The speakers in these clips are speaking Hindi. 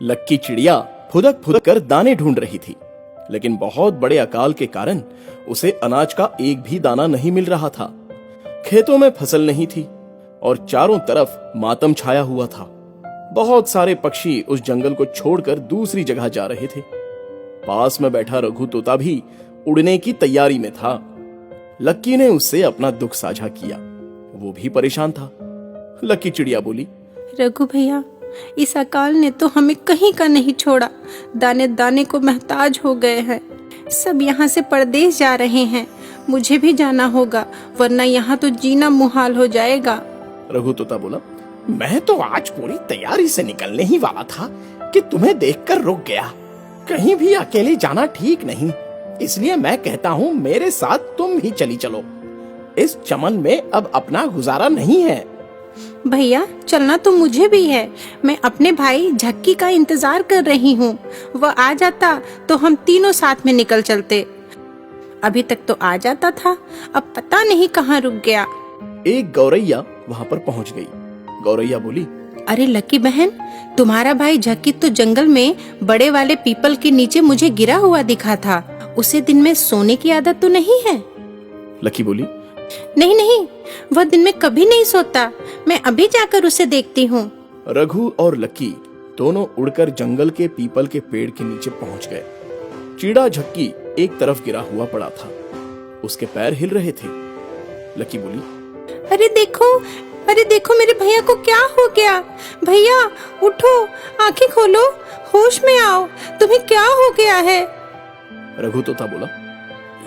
लक्की चिड़िया फुदक फुदक कर दाने ढूंढ रही थी, लेकिन बहुत बड़े अकाल के कारण उसे अनाज का एक भी दाना नहीं मिल रहा था। खेतों में फसल नहीं थी और चारों तरफ मातम छाया हुआ था। बहुत सारे पक्षी उस जंगल को छोड़कर दूसरी जगह जा रहे थे। पास में बैठा रघु तोता भी उड़ने की तैयारी में था। लक्की ने उससे अपना दुख साझा किया। वो भी परेशान था। लक्की चिड़िया बोली, रघु भैया, इस अकाल ने तो हमें कहीं का नहीं छोड़ा। दाने दाने को मोहताज हो गए हैं। सब यहाँ से परदेश जा रहे हैं। मुझे भी जाना होगा, वरना यहाँ तो जीना मुहाल हो जाएगा। रघु तोता बोला, मैं तो आज पूरी तैयारी से निकलने ही वाला था कि तुम्हें देखकर रुक गया। कहीं भी अकेले जाना ठीक नहीं, इसलिए मैं कहता हूँ मेरे साथ तुम ही चली चलो। इस चमन में अब अपना गुजारा नहीं है। भैया, चलना तो मुझे भी है। मैं अपने भाई झक्की का इंतजार कर रही हूँ। वह आ जाता तो हम तीनों साथ में निकल चलते। अभी तक तो आ जाता था, अब पता नहीं कहाँ रुक गया। एक गौरैया वहां पर पहुंच गई। गौरैया बोली, अरे लकी बहन, तुम्हारा भाई झक्की तो जंगल में बड़े वाले पीपल के नीचे मुझे गिरा हुआ दिखा था। उसे दिन में सोने की आदत तो नहीं है? लकी बोली, नहीं नहीं, वह दिन में कभी नहीं सोता। मैं अभी जाकर उसे देखती हूँ। रघु और लकी दोनों उड़कर जंगल के पीपल के पेड़ के नीचे पहुंच गए। चीड़ा झक्की एक तरफ गिरा हुआ पड़ा था। उसके पैर हिल रहे थे। लकी बोली, अरे देखो मेरे भैया को क्या हो गया। भैया उठो, आंखें खोलो, होश में आओ। तुम्हें क्या हो गया है? रघु तोता बोला,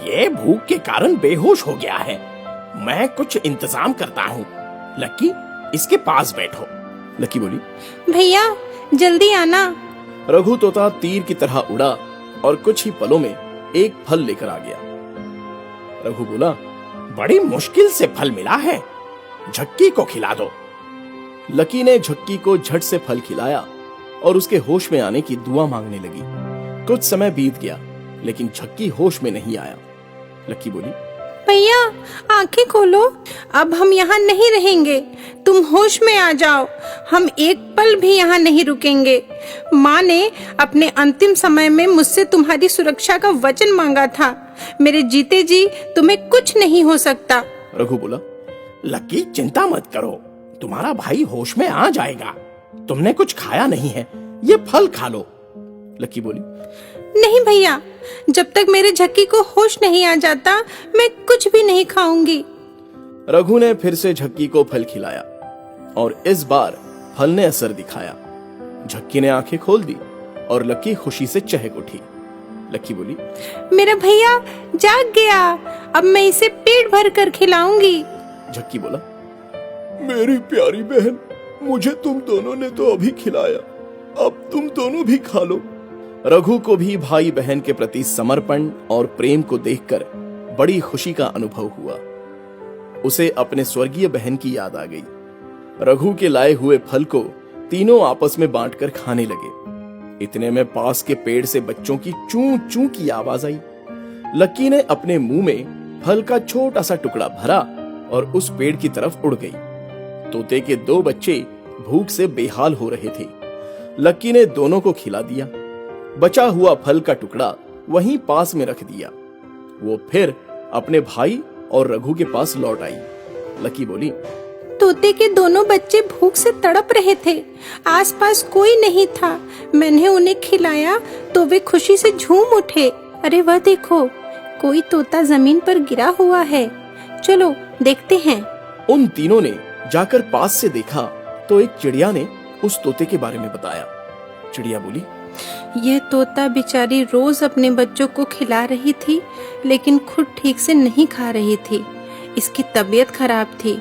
ये भूख के कारण बेहोश हो गया है। मैं कुछ इंतजाम करता हूँ। लक्की, इसके पास बैठो। लकी बोली, भैया जल्दी आना। रघु तोता तीर की तरह उड़ा और कुछ ही पलों में एक फल लेकर आ गया। रघु बोला, बड़ी मुश्किल से फल मिला है, झक्की को खिला दो। लकी ने झक्की को झट से फल खिलाया और उसके होश में आने की दुआ मांगने लगी। कुछ समय बीत गया, लेकिन झक्की होश में नहीं आया। लकी बोली, भैया आंखें खोलो, अब हम यहाँ नहीं रहेंगे। तुम होश में आ जाओ। हम एक पल भी यहाँ नहीं रुकेंगे। माँ ने अपने अंतिम समय में मुझसे तुम्हारी सुरक्षा का वचन मांगा था। मेरे जीते जी तुम्हें कुछ नहीं हो सकता। रघु बोला, लकी चिंता मत करो, तुम्हारा भाई होश में आ जाएगा। तुमने कुछ खाया नहीं है, ये फल खा लो। लकी बोली, नहीं भैया, जब तक मेरे झक्की को होश नहीं आ जाता मैं कुछ भी नहीं खाऊंगी। रघु ने फिर से झक्की को फल खिलाया और इस बार फल ने असर दिखाया। झक्की ने आंखें खोल दी और लकी खुशी से चहक उठी। लकी बोली, मेरा भैया जाग गया, अब मैं इसे पेट भर कर खिलाऊंगी। झक्की बोला, मेरी प्यारी बहन, मुझे तुम दोनों ने तो अभी खिलाया, अब तुम दोनों भी खा लो। रघु को भी भाई बहन के प्रति समर्पण और प्रेम को देखकर बड़ी खुशी का अनुभव हुआ। उसे अपने स्वर्गीय बहन की याद आ गई। रघु के लाए हुए फल को तीनों आपस में बांटकर खाने लगे। इतने में पास के पेड़ से बच्चों की चूं चूं की आवाज आई। लकी ने अपने मुंह में फल का छोटा सा टुकड़ा भरा और उस पेड़ की तरफ उड़ गई। तोते के दो बच्चे भूख से बेहाल हो रहे थे। लकी ने दोनों को खिला दिया। बचा हुआ फल का टुकड़ा वहीं पास में रख दिया। वो फिर अपने भाई और रघु के पास लौट आई। लकी बोली, तोते के दोनों बच्चे भूख से तड़प रहे थे। आसपास कोई नहीं था। मैंने उन्हें खिलाया तो वे खुशी से झूम उठे। अरे वह देखो, कोई तोता जमीन पर गिरा हुआ है। चलो देखते हैं। उन तीनों ने जाकर पास से देखा तो एक चिड़िया ने उस तोते के बारे में बताया। चिड़िया बोली, यह तोता बेचारी रोज अपने बच्चों को खिला रही थी, लेकिन खुद ठीक से नहीं खा रही थी। इसकी तबीयत खराब थी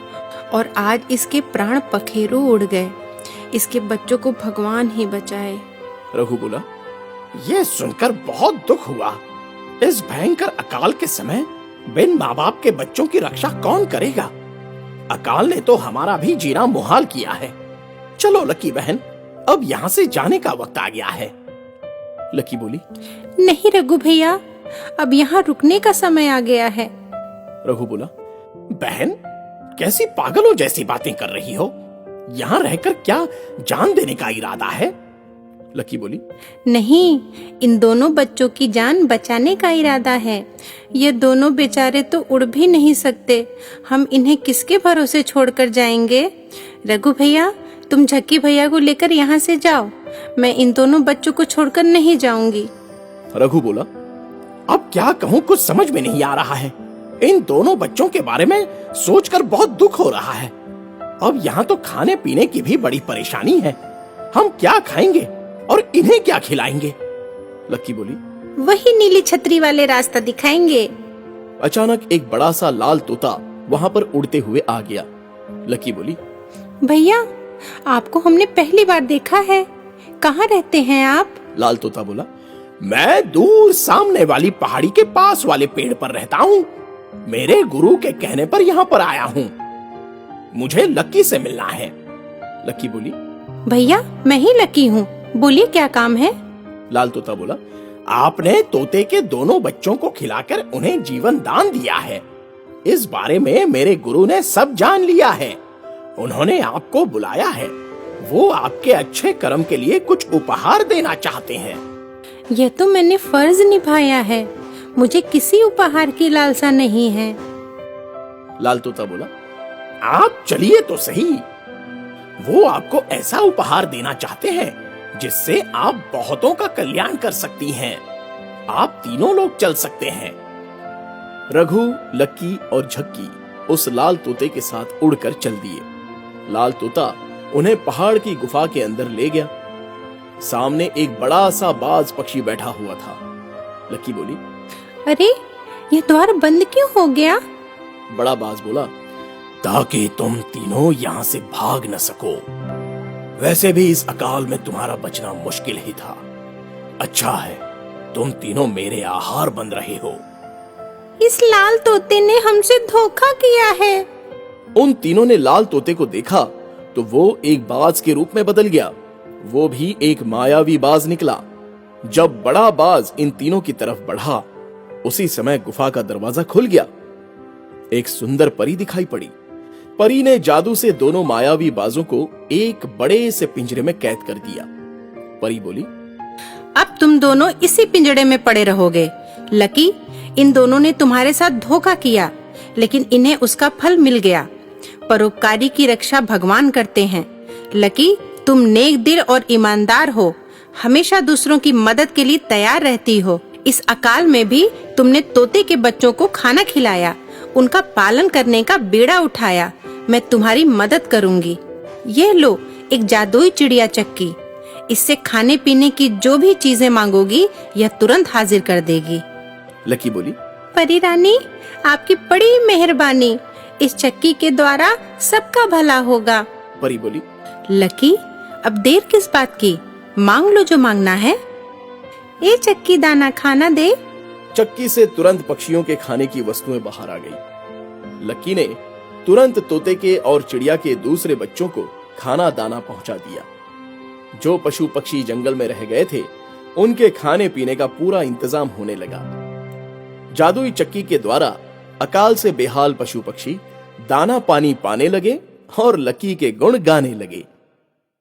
और आज इसके प्राण पखेरु उड़ गए। इसके बच्चों को भगवान ही बचाए। रघु बोला, यह सुनकर बहुत दुख हुआ। इस भयंकर अकाल के समय बिन माँ बाप के बच्चों की रक्षा कौन करेगा? अकाल ने तो हमारा भी जीना मुहाल किया है। चलो लकी बहन, अब यहाँ से जाने का वक्त आ गया है। लकी बोली, नहीं रघु भैया, अब यहाँ रुकने का समय आ गया है। रघु बोला, बहन कैसी पागलों जैसी बातें कर रही हो? यहाँ रहकर क्या जान देने का इरादा है? लकी बोली, नहीं, इन दोनों बच्चों की जान बचाने का इरादा है। ये दोनों बेचारे तो उड़ भी नहीं सकते। हम इन्हें किसके भरोसे छोड़कर जाएंगे? रघु भैया, तुम झक्की भैया को लेकर यहाँ से जाओ। मैं इन दोनों बच्चों को छोड़कर नहीं जाऊंगी। रघु बोला, अब क्या कहूँ, कुछ समझ में नहीं आ रहा है। इन दोनों बच्चों के बारे में सोचकर बहुत दुख हो रहा है। अब यहाँ तो खाने पीने की भी बड़ी परेशानी है। हम क्या खाएंगे और इन्हें क्या खिलाएंगे? लकी बोली। वही नीली छतरी वाले रास्ता दिखाएंगे। अचानक एक बड़ा सा लाल तोता वहां पर उड़ते हुए आ गया। लकी बोली, भैया, आपको हमने पहली बार देखा है। कहाँ रहते हैं आप? लाल तोता बोला, मैं दूर सामने वाली पहाड़ी के पास वाले पेड़ पर रहता हूँ। मेरे गुरु के कहने पर यहाँ पर आया हूँ। मुझे लकी से मिलना है। लकी बोली, भैया, मैं ही लकी हूँ। बोलिए, क्या काम है? लाल तोता बोला, आपने तोते के दोनों बच्चों को खिलाकर उन्हें जीवन दान दिया है। इस बारे में मेरे गुरु ने सब जान लिया है। उन्होंने आपको बुलाया है। वो आपके अच्छे कर्म के लिए कुछ उपहार देना चाहते हैं। यह तो मैंने फर्ज निभाया है। मुझे किसी उपहार की लालसा नहीं है। लाल तोता बोला, आप चलिए तो सही। वो आपको ऐसा उपहार देना चाहते हैं जिससे आप बहुतों का कल्याण कर सकती हैं। आप तीनों लोग चल सकते हैं। रघु, लक्की और झक्की उस लाल तोते के साथ उड़कर चल दिए। लाल तोता उन्हें पहाड़ की गुफा के अंदर ले गया। सामने एक बड़ा सा बाज पक्षी बैठा हुआ था। लक्की बोली, अरे, यह द्वार बंद क्यों हो गया? बड़ा बाज बोला, ताकि तुम तीनों यहाँ से भाग न सको। वैसे भी इस अकाल में तुम्हारा बचना मुश्किल ही था। अच्छा है, तुम तीनों मेरे आहार बन रहे हो। इस लाल तोते ने हमसे धोखा किया है। उन तीनों ने लाल तोते को देखा तो वो एक बाज के रूप में बदल गया। वो भी एक मायावी बाज निकला। जब बड़ा बाज इन तीनों की तरफ बढ़ा, उसी समय गुफा का दरवाजा खुल गया। एक सुंदर परी दिखाई पड़ी। परी ने जादू से दोनों मायावी बाजों को एक बड़े से पिंजरे में कैद कर दिया। परी बोली, अब तुम दोनों इसी पिंजड़े में पड़े रहोगे। लकी, इन दोनों ने तुम्हारे साथ धोखा किया, लेकिन इन्हें उसका फल मिल गया। परोपकारी की रक्षा भगवान करते हैं। लकी, तुम नेक दिल और ईमानदार हो। हमेशा दूसरों की मदद के लिए तैयार रहती हो। इस अकाल में भी तुमने तोते के बच्चों को खाना खिलाया, उनका पालन करने का बेड़ा उठाया। मैं तुम्हारी मदद करूंगी। ये लो, एक जादुई चिड़िया चक्की। इससे खाने पीने की जो भी चीजें मांगोगी, यह तुरंत हाजिर कर देगी। लकी बोली, परी रानी, आपकी बड़ी मेहरबानी। इस चक्की के द्वारा सबका भला होगा। परी बोली, लकी, अब देर किस बात की? मांग लो जो मांगना है। ये चक्की दाना खाना दे। चक्की से तुरंत पक्षियों के खाने की वस्तुएं बाहर आ गई। लक्की ने तुरंत तोते के और चिड़िया के दूसरे बच्चों को खाना दाना पहुंचा दिया। जो पशु पक्षी जंगल में रह गए थे, उनके खाने पीने का पूरा इंतजाम होने लगा। जादुई चक्की के द्वारा अकाल से बेहाल पशु पक्षी दाना पानी पाने लगे और लकी के गुण गाने लगे।